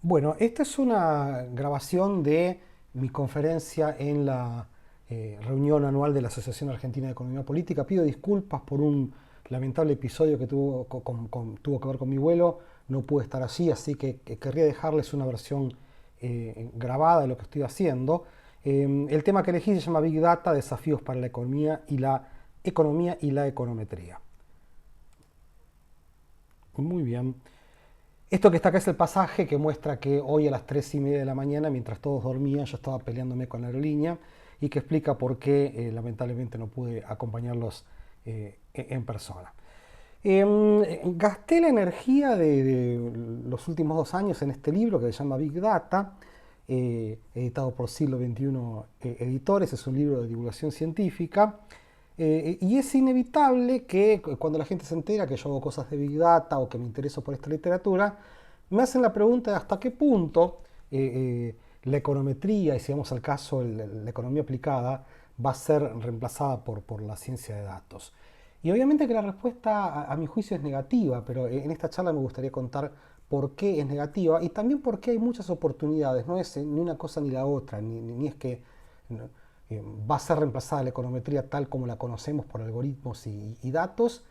Bueno, esta es una grabación de mi conferencia en la reunión anual de la Asociación Argentina de Economía Política. Pido disculpas por un lamentable episodio que tuvo que ver con mi vuelo. No pude estar allí, así que querría dejarles una versión grabada de lo que estoy haciendo. El tema que elegí se llama Big Data, desafíos para la economía y la econometría. Muy bien. Esto que está acá es el pasaje que muestra que hoy a las 3:30 de la mañana, mientras todos dormían, yo estaba peleándome con la aerolínea y que explica por qué lamentablemente no pude acompañarlos en persona. Gasté la energía de los últimos 2 años en este libro que se llama Big Data, editado por Siglo XXI Editores. Es un libro de divulgación científica. Y es inevitable que cuando la gente se entera que yo hago cosas de Big Data o que me intereso por esta literatura, me hacen la pregunta de hasta qué punto la econometría, y si vamos al caso la economía aplicada, va a ser reemplazada por la ciencia de datos. Y obviamente que la respuesta a mi juicio es negativa, pero en esta charla me gustaría contar por qué es negativa y también por qué hay muchas oportunidades. No es ni una cosa ni la otra, ni es que no, va a ser reemplazada la econometría tal como la conocemos por algoritmos y datos,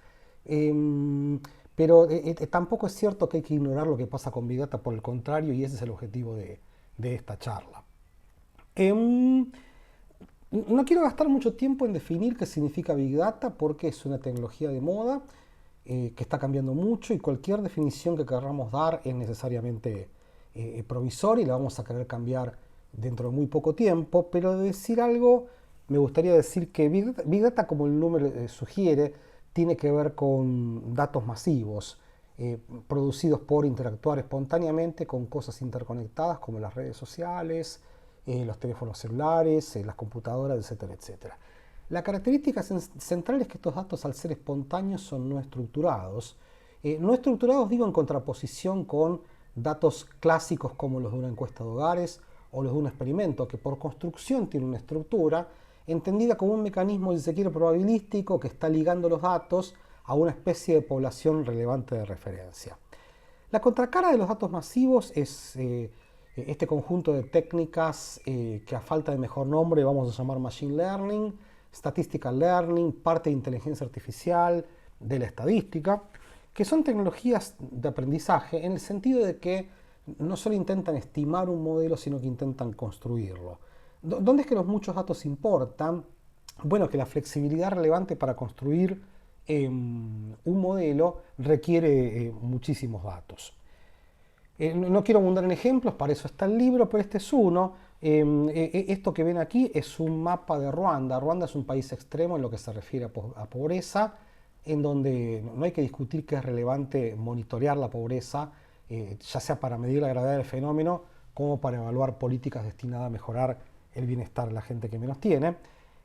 eh, pero tampoco es cierto que hay que ignorar lo que pasa con Big Data, por el contrario, y ese es el objetivo de esta charla. Eh, no quiero gastar mucho tiempo en definir qué significa Big Data porque es una tecnología de moda que está cambiando mucho y cualquier definición que queramos dar es necesariamente provisoria y la vamos a querer cambiar dentro de muy poco tiempo, pero de decir algo me gustaría decir que Big Data, como el nombre sugiere, tiene que ver con datos masivos producidos por interactuar espontáneamente con cosas interconectadas como las redes sociales, los teléfonos celulares, las computadoras, etcétera, etcétera. La característica central es que estos datos, al ser espontáneos, son no estructurados. No estructurados, digo, en contraposición con datos clásicos como los de una encuesta de hogares o los de un experimento, que por construcción tiene una estructura entendida como un mecanismo, si se quiere, probabilístico que está ligando los datos a una especie de población relevante de referencia. La contracara de los datos masivos es este conjunto de técnicas que a falta de mejor nombre vamos a llamar Machine Learning, Statistical Learning, parte de inteligencia artificial, de la estadística, que son tecnologías de aprendizaje en el sentido de que no solo intentan estimar un modelo, sino que intentan construirlo. ¿Dónde es que los muchos datos importan? Bueno, que la flexibilidad relevante para construir un modelo requiere muchísimos datos. No quiero abundar en ejemplos, para eso está el libro, pero este es uno. Esto que ven aquí es un mapa de Ruanda. Ruanda es un país extremo en lo que se refiere a pobreza, en donde no hay que discutir que es relevante monitorear la pobreza, ya sea para medir la gravedad del fenómeno, como para evaluar políticas destinadas a mejorar el bienestar de la gente que menos tiene.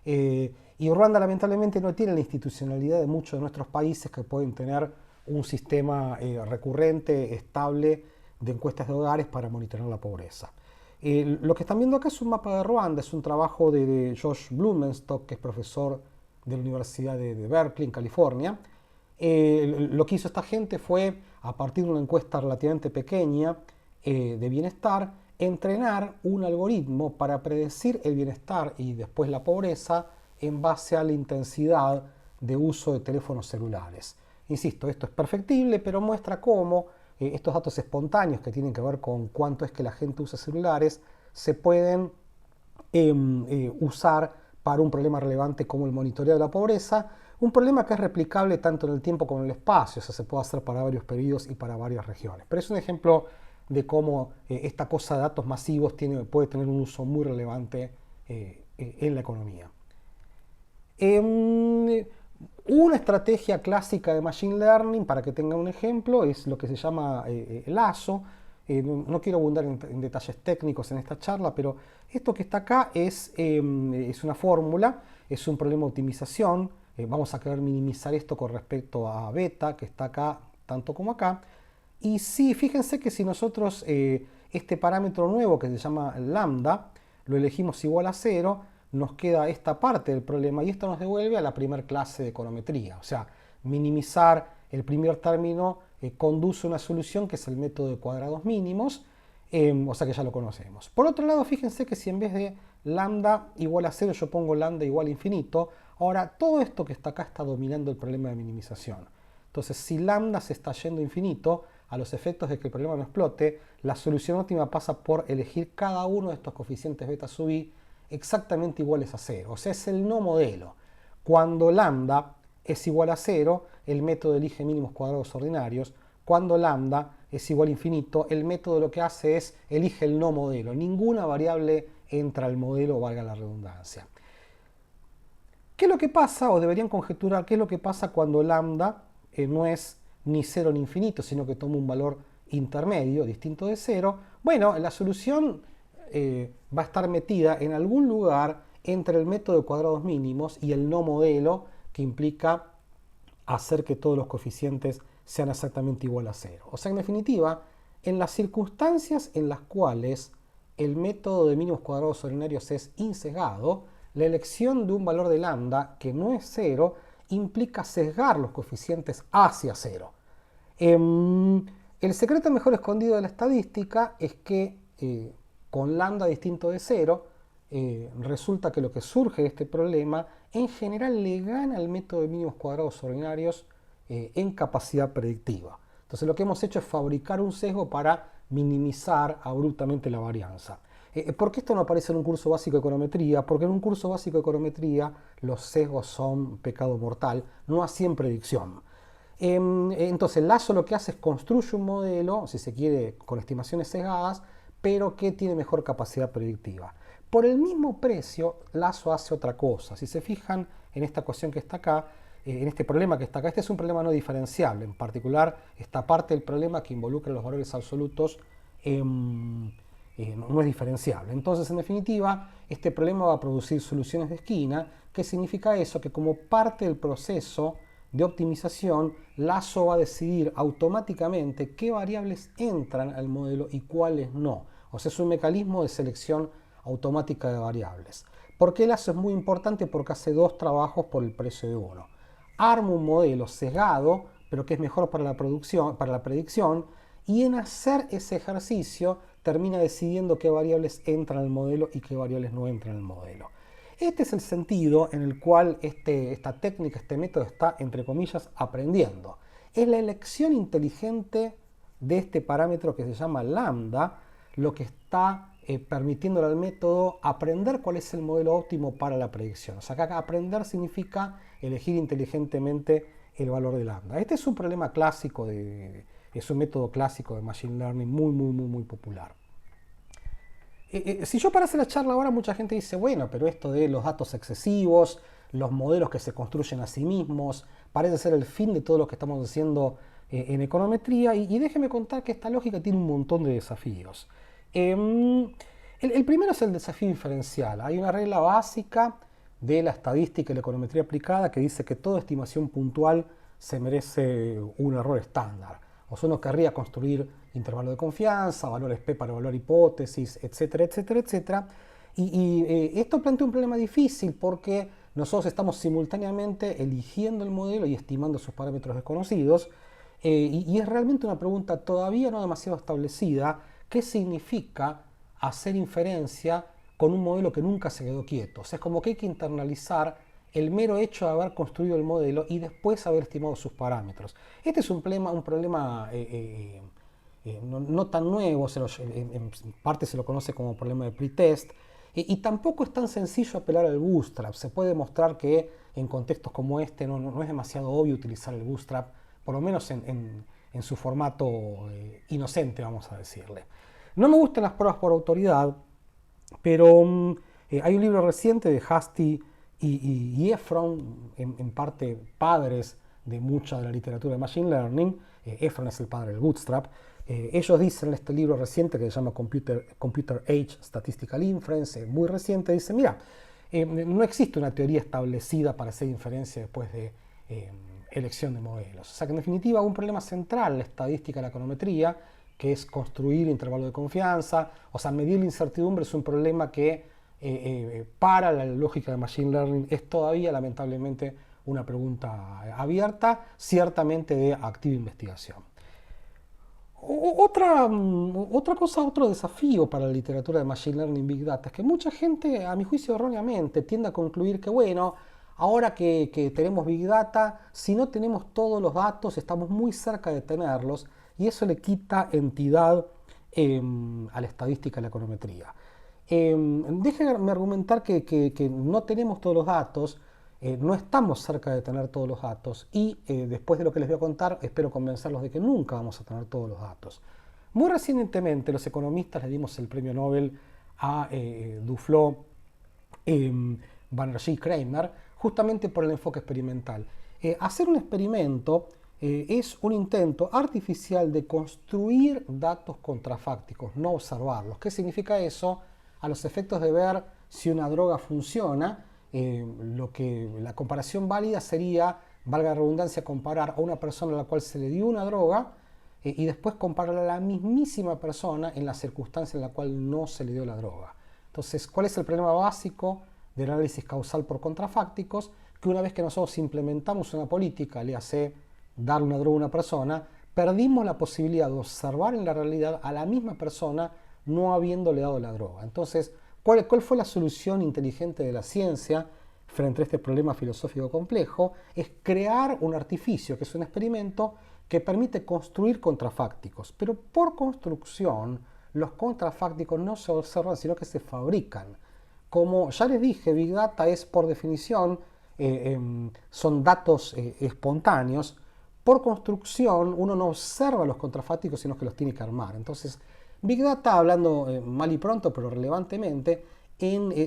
Y Ruanda lamentablemente no tiene la institucionalidad de muchos de nuestros países que pueden tener un sistema recurrente, estable, de encuestas de hogares para monitorear la pobreza. Lo que están viendo acá es un mapa de Ruanda, es un trabajo de Josh Blumenstock, que es profesor de la Universidad de Berkeley, en California. Lo que hizo esta gente fue, a partir de una encuesta relativamente pequeña de bienestar, entrenar un algoritmo para predecir el bienestar y después la pobreza en base a la intensidad de uso de teléfonos celulares. Insisto, esto es perfectible, pero muestra cómo estos datos espontáneos que tienen que ver con cuánto es que la gente usa celulares se pueden usar para un problema relevante como el monitoreo de la pobreza, un problema que es replicable tanto en el tiempo como en el espacio, o sea, se puede hacer para varios periodos y para varias regiones. Pero es un ejemplo de cómo esta cosa de datos masivos puede tener un uso muy relevante en la economía. Una estrategia clásica de Machine Learning, para que tengan un ejemplo, es lo que se llama lazo. No quiero abundar en detalles técnicos en esta charla, pero esto que está acá es una fórmula, es un problema de optimización. Vamos a querer minimizar esto con respecto a beta, que está acá tanto como acá. Y sí, fíjense que si nosotros este parámetro nuevo que se llama lambda, lo elegimos igual a 0, nos queda esta parte del problema y esto nos devuelve a la primera clase de econometría. O sea, minimizar el primer término conduce a una solución que es el método de cuadrados mínimos, O sea que ya lo conocemos. Por otro lado, fíjense que si en vez de lambda igual a 0 yo pongo lambda igual a infinito, ahora todo esto que está acá está dominando el problema de minimización. Entonces, si lambda se está yendo a infinito, a los efectos de que el problema no explote, la solución óptima pasa por elegir cada uno de estos coeficientes beta sub i exactamente iguales a 0. O sea, es el no modelo. Cuando lambda es igual a 0, el método elige mínimos cuadrados ordinarios. Cuando lambda es igual a infinito, el método lo que hace es elige el no modelo. Ninguna variable entra al modelo, valga la redundancia. ¿Qué es lo que pasa, o deberían conjeturar, qué es lo que pasa cuando lambda no es ni 0 ni infinito, sino que toma un valor intermedio, distinto de 0? Bueno, la solución va a estar metida en algún lugar entre el método de cuadrados mínimos y el no modelo, que implica hacer que todos los coeficientes sean exactamente igual a 0. O sea, en definitiva, en las circunstancias en las cuales el método de mínimos cuadrados ordinarios es insesgado, la elección de un valor de lambda que no es 0 implica sesgar los coeficientes hacia 0. El secreto mejor escondido de la estadística es que con lambda distinto de 0, resulta que lo que surge de este problema en general le gana al método de mínimos cuadrados ordinarios en capacidad predictiva. Entonces lo que hemos hecho es fabricar un sesgo para minimizar abruptamente la varianza. ¿Por qué esto no aparece en un curso básico de econometría? Porque en un curso básico de econometría los sesgos son pecado mortal, no así en predicción. Entonces Lasso lo que hace es construye un modelo, si se quiere, con estimaciones sesgadas, pero que tiene mejor capacidad predictiva. Por el mismo precio, Lasso hace otra cosa. Si se fijan en esta ecuación que está acá, en este problema que está acá, este es un problema no diferenciable. En particular, esta parte del problema que involucra los valores absolutos no es diferenciable. Entonces, en definitiva, este problema va a producir soluciones de esquina. ¿Qué significa eso? Que como parte del proceso de optimización, Lasso va a decidir automáticamente qué variables entran al modelo y cuáles no. O sea, es un mecanismo de selección automática de variables. ¿Por qué Lasso es muy importante? Porque hace dos trabajos por el precio de uno. Arma un modelo sesgado, pero que es mejor para la predicción, y en hacer ese ejercicio termina decidiendo qué variables entran al modelo y qué variables no entran al modelo. Este es el sentido en el cual esta técnica, este método está, entre comillas, aprendiendo. Es la elección inteligente de este parámetro que se llama lambda lo que está permitiéndole al método aprender cuál es el modelo óptimo para la predicción. O sea, acá aprender significa elegir inteligentemente el valor de lambda. Este es un problema clásico, es un método clásico de Machine Learning muy popular. Si yo para hacer la charla ahora, mucha gente dice, bueno, pero esto de los datos excesivos, los modelos que se construyen a sí mismos, parece ser el fin de todo lo que estamos haciendo en econometría, y déjeme contar que esta lógica tiene un montón de desafíos. El primero es el desafío inferencial. Hay una regla básica de la estadística y la econometría aplicada que dice que toda estimación puntual se merece un error estándar. O sea, uno querría construir intervalo de confianza, valores P para evaluar hipótesis, etcétera, etcétera, etcétera. Esto plantea un problema difícil porque nosotros estamos simultáneamente eligiendo el modelo y estimando sus parámetros desconocidos. Y es realmente una pregunta todavía no demasiado establecida. ¿Qué significa hacer inferencia con un modelo que nunca se quedó quieto? O sea, es como que hay que internalizar el mero hecho de haber construido el modelo y después haber estimado sus parámetros. Este es un problema no tan nuevo, en parte se lo conoce como problema de pretest, y tampoco es tan sencillo apelar al bootstrap. Se puede demostrar que en contextos como este no es demasiado obvio utilizar el bootstrap, por lo menos en su formato inocente, vamos a decirle. No me gustan las pruebas por autoridad, pero hay un libro reciente de Hastie y Efron, en parte padres de mucha de la literatura de Machine Learning. Efron es el padre del bootstrap. Ellos dicen en este libro reciente que se llama Computer Age Statistical Inference, muy reciente, dice, mira, no existe una teoría establecida para hacer inferencia después de elección de modelos. O sea que en definitiva un problema central en la estadística de la econometría, que es construir intervalo de confianza, o sea, medir la incertidumbre es un problema que para la lógica de Machine Learning es todavía lamentablemente una pregunta abierta, ciertamente de activa investigación. Otra cosa, otro desafío para la literatura de Machine Learning Big Data es que mucha gente, a mi juicio erróneamente, tiende a concluir que, bueno, ahora que tenemos Big Data, si no tenemos todos los datos, estamos muy cerca de tenerlos y eso le quita entidad a la estadística y la econometría. Déjenme argumentar que no tenemos todos los datos, no estamos cerca de tener todos los datos y después de lo que les voy a contar espero convencerlos de que nunca vamos a tener todos los datos. Muy recientemente los economistas le dimos el premio Nobel a Duflo, Banerjee y Kramer justamente por el enfoque experimental. Hacer un experimento es un intento artificial de construir datos contrafácticos, no observarlos. ¿Qué significa eso? A los efectos de ver si una droga funciona, la comparación válida sería, valga la redundancia, comparar a una persona a la cual se le dio una droga y después comparar a la mismísima persona en la circunstancia en la cual no se le dio la droga. Entonces, ¿cuál es el problema básico del análisis causal por contrafácticos? Que una vez que nosotros implementamos una política, le hace dar una droga a una persona, perdimos la posibilidad de observar en la realidad a la misma persona no habiéndole dado la droga. Entonces, ¿cuál fue la solución inteligente de la ciencia frente a este problema filosófico complejo? Es crear un artificio, que es un experimento que permite construir contrafácticos. Pero por construcción, los contrafácticos no se observan, sino que se fabrican. Como ya les dije, Big Data es por definición, son datos espontáneos. Por construcción, uno no observa los contrafácticos, sino que los tiene que armar. Entonces, Big Data, hablando mal y pronto, pero relevantemente,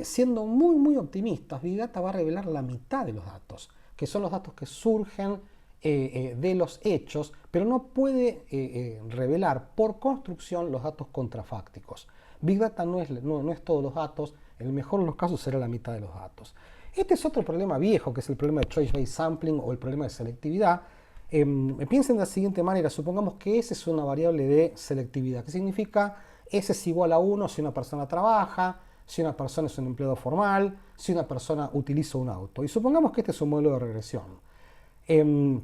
siendo muy optimistas, Big Data va a revelar la mitad de los datos, que son los datos que surgen de los hechos, pero no puede revelar por construcción los datos contrafácticos. Big Data no es todos los datos, en el mejor de los casos será la mitad de los datos. Este es otro problema viejo, que es el problema de Choice-Based Sampling o el problema de selectividad. Piensen de la siguiente manera, supongamos que S es una variable de selectividad, que significa S es igual a 1 si una persona trabaja, si una persona es un empleado formal, si una persona utiliza un auto. Y supongamos que este es un modelo de regresión,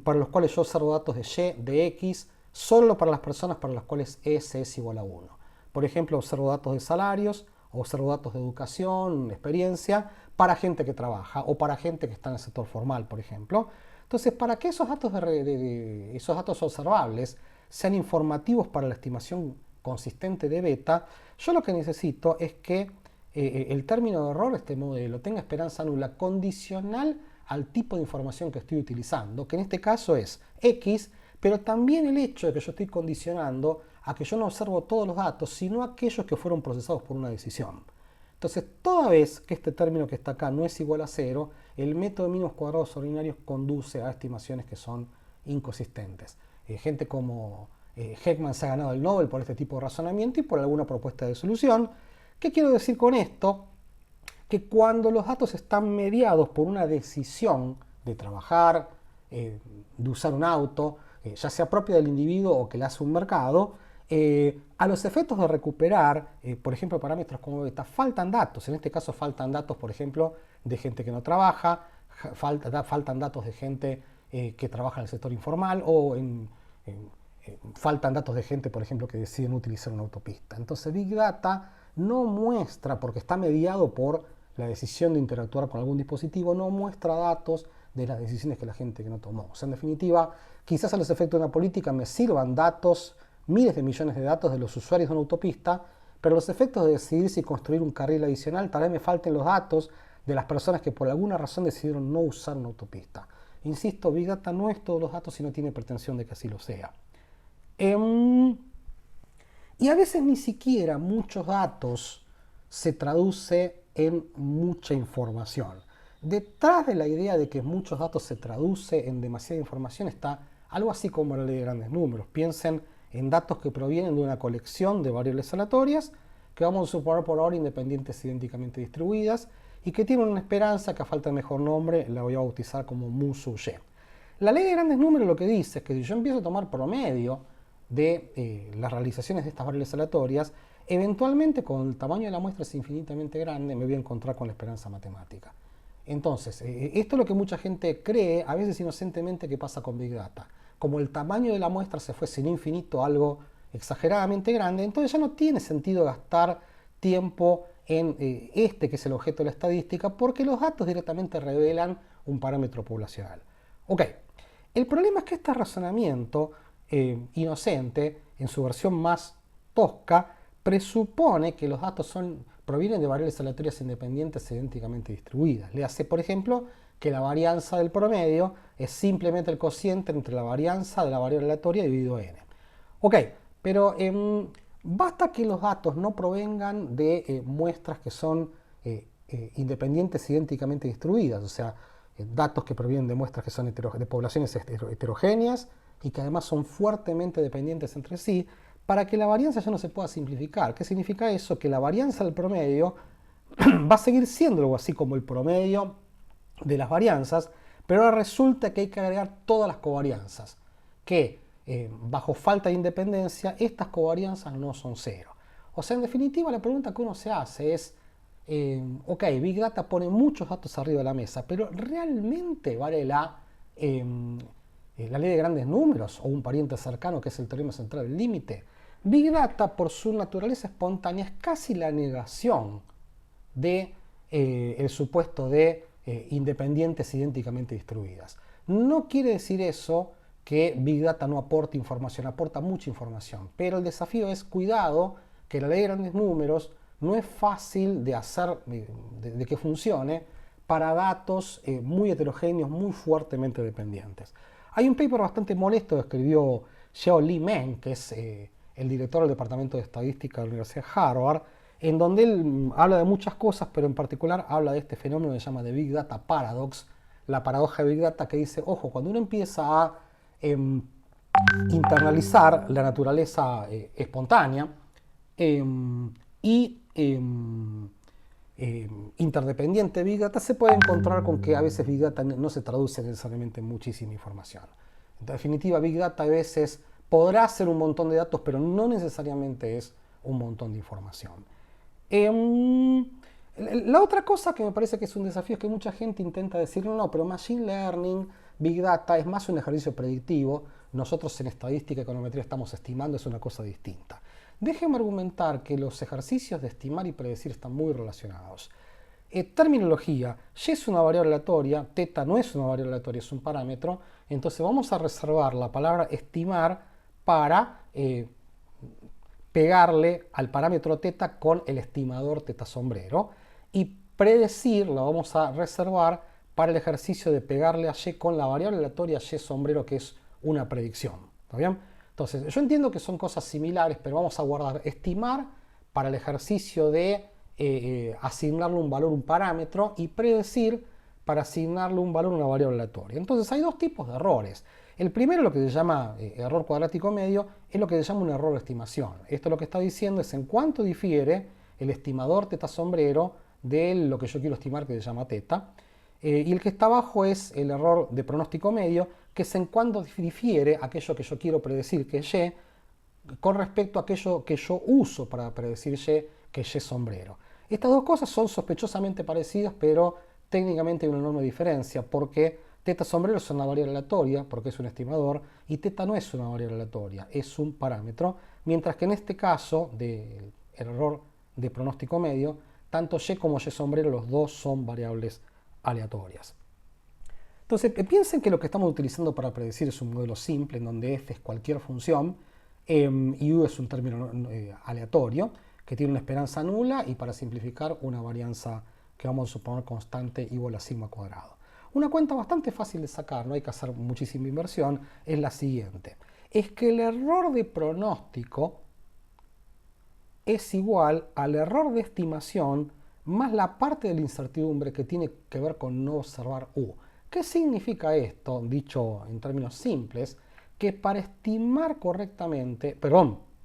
para los cuales yo observo datos de Y, de X, solo para las personas para las cuales S es igual a 1. Por ejemplo, observo datos de salarios, observo datos de educación, experiencia, para gente que trabaja o para gente que está en el sector formal, por ejemplo. Entonces, para que esos datos observables sean informativos para la estimación consistente de beta, yo lo que necesito es que el término de error, este modelo, tenga esperanza nula condicional al tipo de información que estoy utilizando, que en este caso es X, pero también el hecho de que yo estoy condicionando a que yo no observo todos los datos, sino aquellos que fueron procesados por una decisión. Entonces, toda vez que este término que está acá no es igual a 0, el método de mínimos cuadrados ordinarios conduce a estimaciones que son inconsistentes. Gente como Heckman se ha ganado el Nobel por este tipo de razonamiento y por alguna propuesta de solución. ¿Qué quiero decir con esto? Que cuando los datos están mediados por una decisión de trabajar, de usar un auto, ya sea propia del individuo o que la hace un mercado, a los efectos de recuperar, por ejemplo, parámetros como beta, faltan datos. En este caso faltan datos, por ejemplo, de gente que no trabaja, faltan datos de gente que trabaja en el sector informal o faltan datos de gente, por ejemplo, que deciden utilizar una autopista. Entonces Big Data no muestra, porque está mediado por la decisión de interactuar con algún dispositivo, no muestra datos de las decisiones que la gente que no tomó. O sea, en definitiva, quizás a los efectos de una política me sirvan datos, miles de millones de datos de los usuarios de una autopista, pero los efectos de decidir si construir un carril adicional, tal vez me falten los datos de las personas que por alguna razón decidieron no usar una autopista. Insisto, Big Data no es todos los datos y no tiene pretensión de que así lo sea. Y a veces ni siquiera muchos datos se traduce en mucha información. Detrás de la idea de que muchos datos se traduce en demasiada información está algo así como la ley de grandes números. Piensen en datos que provienen de una colección de variables aleatorias que vamos a suponer por ahora independientes idénticamente distribuidas y que tienen una esperanza que a falta de mejor nombre la voy a bautizar como mu sub y. La ley de grandes números lo que dice es que si yo empiezo a tomar promedio de las realizaciones de estas variables aleatorias, eventualmente con el tamaño de la muestra es infinitamente grande, me voy a encontrar con la esperanza matemática. Entonces, esto es lo que mucha gente cree, a veces inocentemente, que pasa con Big Data. Como el tamaño de la muestra se fue sin infinito a algo exageradamente grande, entonces ya no tiene sentido gastar tiempo en que es el objeto de la estadística, porque los datos directamente revelan un parámetro poblacional. Ok, el problema es que este razonamiento inocente, en su versión más tosca, presupone que los datos provienen de variables aleatorias independientes e idénticamente distribuidas. Le hace, por ejemplo, que la varianza del promedio es simplemente el cociente entre la varianza de la variable aleatoria dividido n. Ok, pero basta que los datos no provengan de muestras que son independientes e idénticamente distribuidas, o sea, datos que provienen de muestras que son de poblaciones heterogéneas y que además son fuertemente dependientes entre sí, para que la varianza ya no se pueda simplificar. ¿Qué significa eso? Que la varianza del promedio va a seguir siendo algo así como el promedio de las varianzas, pero ahora resulta que hay que agregar todas las covarianzas, que bajo falta de independencia estas covarianzas no son cero. O sea, en definitiva la pregunta que uno se hace es, ok, Big Data pone muchos datos arriba de la mesa, pero ¿realmente vale la ley de grandes números o un pariente cercano que es el teorema central del límite? Big Data, por su naturaleza espontánea, es casi la negación de el supuesto de independientes idénticamente distribuidas. No quiere decir eso que Big Data no aporta información, aporta mucha información, pero el desafío es cuidado que la ley de grandes números no es fácil de hacer, de que funcione para datos muy heterogéneos, muy fuertemente dependientes. Hay un paper bastante molesto que escribió Xiao-Li Meng, que es el director del Departamento de Estadística de la Universidad de Harvard, en donde él habla de muchas cosas, pero en particular habla de este fenómeno que se llama de Big Data Paradox, la paradoja de Big Data, que dice, ojo, cuando uno empieza a internalizar la naturaleza espontánea y interdependiente de Big Data, se puede encontrar con que a veces Big Data no se traduce necesariamente en muchísima información. En definitiva, Big Data a veces podrá ser un montón de datos, pero no necesariamente es un montón de información. La otra cosa que me parece que es un desafío es que mucha gente intenta decir, no, pero Machine Learning, Big Data es más un ejercicio predictivo, nosotros en estadística y econometría estamos estimando, es una cosa distinta. Déjenme argumentar que los ejercicios de estimar y predecir están muy relacionados. Terminología, Y es una variable aleatoria, teta no es una variable aleatoria, es un parámetro, entonces vamos a reservar la palabra estimar para pegarle al parámetro teta con el estimador teta sombrero, y predecir la vamos a reservar para el ejercicio de pegarle a Y con la variable aleatoria Y sombrero, que es una predicción. ¿Está bien? Entonces, yo entiendo que son cosas similares, pero vamos a guardar estimar para el ejercicio de asignarle un valor, un parámetro, y predecir para asignarle un valor, una variable aleatoria. Entonces, hay dos tipos de errores. El primero, lo que se llama error cuadrático medio, es lo que se llama un error de estimación. Esto lo que está diciendo es en cuánto difiere el estimador teta sombrero de lo que yo quiero estimar, que se llama teta. Y el que está abajo es el error de pronóstico medio, que es en cuánto difiere aquello que yo quiero predecir, que es Y, con respecto a aquello que yo uso para predecir Y, que es Y sombrero. Estas dos cosas son sospechosamente parecidas, pero técnicamente hay una enorme diferencia, porque teta sombrero es una variable aleatoria, porque es un estimador, y teta no es una variable aleatoria, es un parámetro, mientras que en este caso del error de pronóstico medio, tanto Y como Y sombrero, los dos son variables aleatorias. Entonces, piensen que lo que estamos utilizando para predecir es un modelo simple, en donde f es cualquier función y u es un término aleatorio, que tiene una esperanza nula y, para simplificar, una varianza que vamos a suponer constante igual a sigma cuadrado. Una cuenta bastante fácil de sacar, no hay que hacer muchísima inversión, es la siguiente. Es que el error de pronóstico es igual al error de estimación más la parte de la incertidumbre que tiene que ver con no observar u. ¿Qué significa esto? Dicho en términos simples, que para estimar correctamente,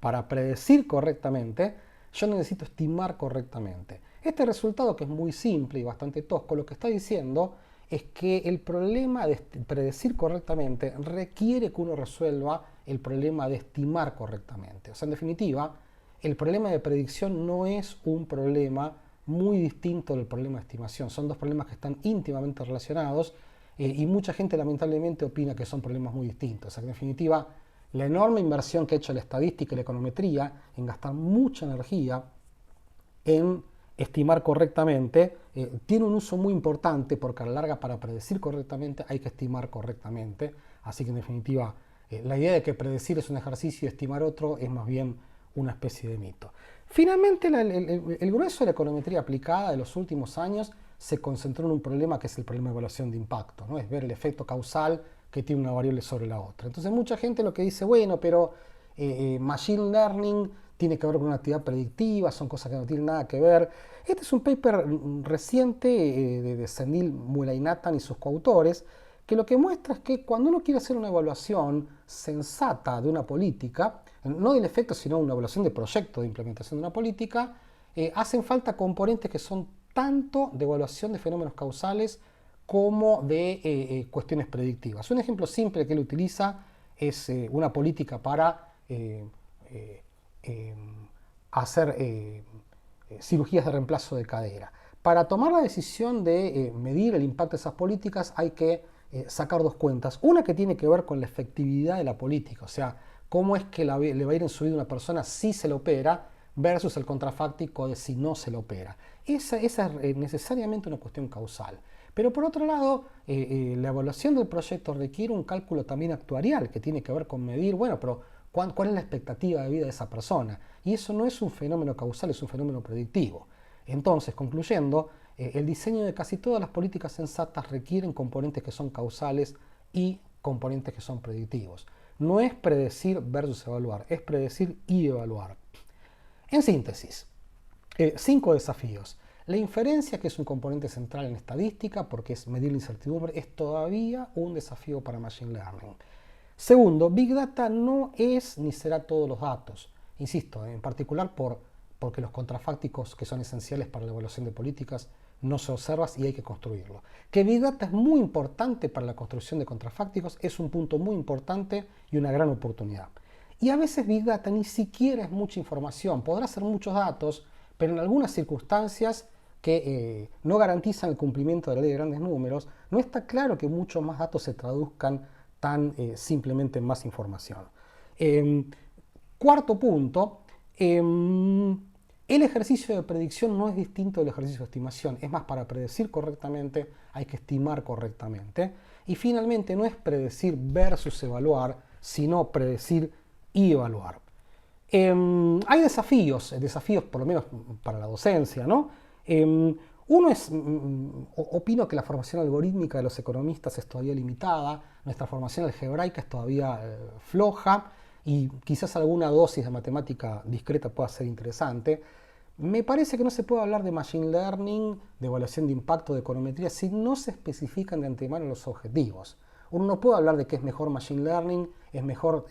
para predecir correctamente, yo necesito estimar correctamente. Este resultado, que es muy simple y bastante tosco, lo que está diciendo es que el problema de predecir correctamente requiere que uno resuelva el problema de estimar correctamente. O sea, en definitiva, el problema de predicción no es un problema muy distinto del problema de estimación. Son dos problemas que están íntimamente relacionados y mucha gente lamentablemente opina que son problemas muy distintos. O sea, en definitiva, la enorme inversión que ha hecho la estadística y la econometría en gastar mucha energía en estimar correctamente, tiene un uso muy importante porque a la larga para predecir correctamente hay que estimar correctamente. Así que en definitiva la idea de que predecir es un ejercicio y estimar otro es más bien una especie de mito. Finalmente el grueso de la econometría aplicada de los últimos años se concentró en un problema que es el problema de evaluación de impacto, ¿no? Es ver el efecto causal que tiene una variable sobre la otra. Entonces mucha gente lo que dice, bueno, pero Machine Learning tiene que ver con una actividad predictiva, son cosas que no tienen nada que ver. Este es un paper reciente de Senil Mulainathan y sus coautores, que lo que muestra es que cuando uno quiere hacer una evaluación sensata de una política, no del efecto, sino una evaluación de proyecto de implementación de una política, hacen falta componentes que son tanto de evaluación de fenómenos causales como de cuestiones predictivas. Un ejemplo simple que él utiliza es una política para hacer cirugías de reemplazo de cadera. Para tomar la decisión de medir el impacto de esas políticas hay que sacar dos cuentas. Una que tiene que ver con la efectividad de la política, o sea, cómo es que le va a ir en su vida a una persona si se lo opera versus el contrafáctico de si no se lo opera. Esa es necesariamente una cuestión causal. Pero por otro lado, la evaluación del proyecto requiere un cálculo también actuarial que tiene que ver con medir, bueno, pero ¿cuál es la expectativa de vida de esa persona? Y eso no es un fenómeno causal, es un fenómeno predictivo. Entonces, concluyendo, el diseño de casi todas las políticas sensatas requieren componentes que son causales y componentes que son predictivos. No es predecir versus evaluar, es predecir y evaluar. En síntesis, 5 desafíos. La inferencia, que es un componente central en estadística, porque es medir la incertidumbre, es todavía un desafío para Machine Learning. Segundo, Big Data no es ni será todos los datos. Insisto, en particular porque los contrafácticos que son esenciales para la evaluación de políticas no se observan y hay que construirlo. Que Big Data es muy importante para la construcción de contrafácticos es un punto muy importante y una gran oportunidad. Y a veces Big Data ni siquiera es mucha información, podrá ser muchos datos, pero en algunas circunstancias que no garantizan el cumplimiento de la ley de grandes números, no está claro que muchos más datos se traduzcan tan simplemente en más información. Cuarto punto, el ejercicio de predicción no es distinto del ejercicio de estimación, es más, para predecir correctamente hay que estimar correctamente. Y finalmente no es predecir versus evaluar, sino predecir y evaluar. Hay desafíos por lo menos para la docencia, ¿no? Uno es, opino que la formación algorítmica de los economistas es todavía limitada, nuestra formación algebraica es todavía floja y quizás alguna dosis de matemática discreta pueda ser interesante. Me parece que no se puede hablar de Machine Learning, de evaluación de impacto, de econometría, si no se especifican de antemano los objetivos. Uno no puede hablar de que es mejor Machine Learning, es mejor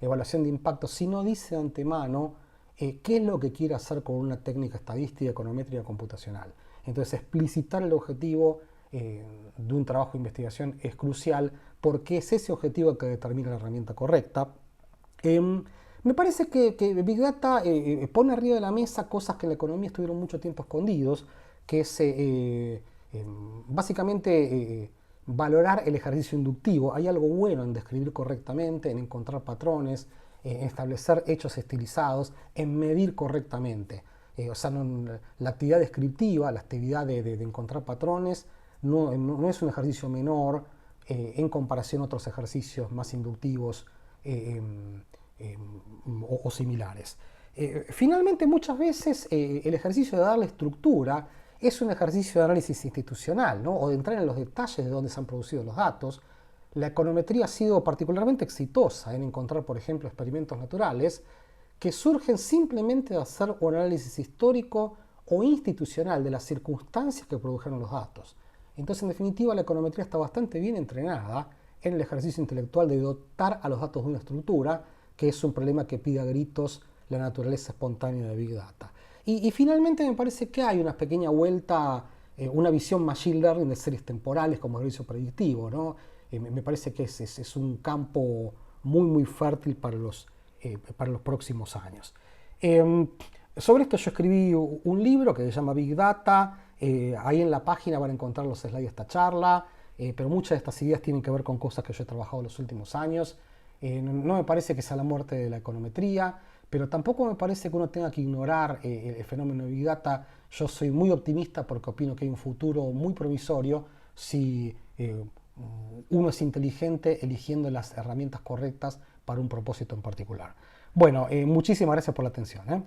evaluación de impacto, si no dice de antemano qué es lo que quiere hacer con una técnica estadística, econométrica, computacional. Entonces, explicitar el objetivo de un trabajo de investigación es crucial porque es ese objetivo el que determina la herramienta correcta. Me parece que Big Data pone arriba de la mesa cosas que en la economía estuvieron mucho tiempo escondidos, que es básicamente valorar el ejercicio inductivo. Hay algo bueno en describir correctamente, en encontrar patrones, en establecer hechos estilizados, en medir correctamente. O sea, la actividad descriptiva, la actividad de encontrar patrones, no es un ejercicio menor en comparación a otros ejercicios más inductivos o similares. Finalmente, muchas veces el ejercicio de darle estructura es un ejercicio de análisis institucional, ¿no? O de entrar en los detalles de dónde se han producido los datos. La econometría ha sido particularmente exitosa en encontrar, por ejemplo, experimentos naturales que surgen simplemente de hacer un análisis histórico o institucional de las circunstancias que produjeron los datos. Entonces, en definitiva, la econometría está bastante bien entrenada en el ejercicio intelectual de dotar a los datos de una estructura, que es un problema que pide a gritos la naturaleza espontánea de Big Data. Y finalmente me parece que hay una pequeña vuelta, una visión Machine Learning de series temporales como ejercicio predictivo, ¿no? Me parece que es un campo muy fértil para los próximos años. Sobre esto yo escribí un libro que se llama Big Data, ahí en la página van a encontrar los slides de esta charla, pero muchas de estas ideas tienen que ver con cosas que yo he trabajado en los últimos años. No me parece que sea la muerte de la econometría, pero tampoco me parece que uno tenga que ignorar el fenómeno de Big Data. Yo soy muy optimista porque opino que hay un futuro muy provisorio si uno es inteligente eligiendo las herramientas correctas para un propósito en particular. Bueno, muchísimas gracias por la atención, ¿eh?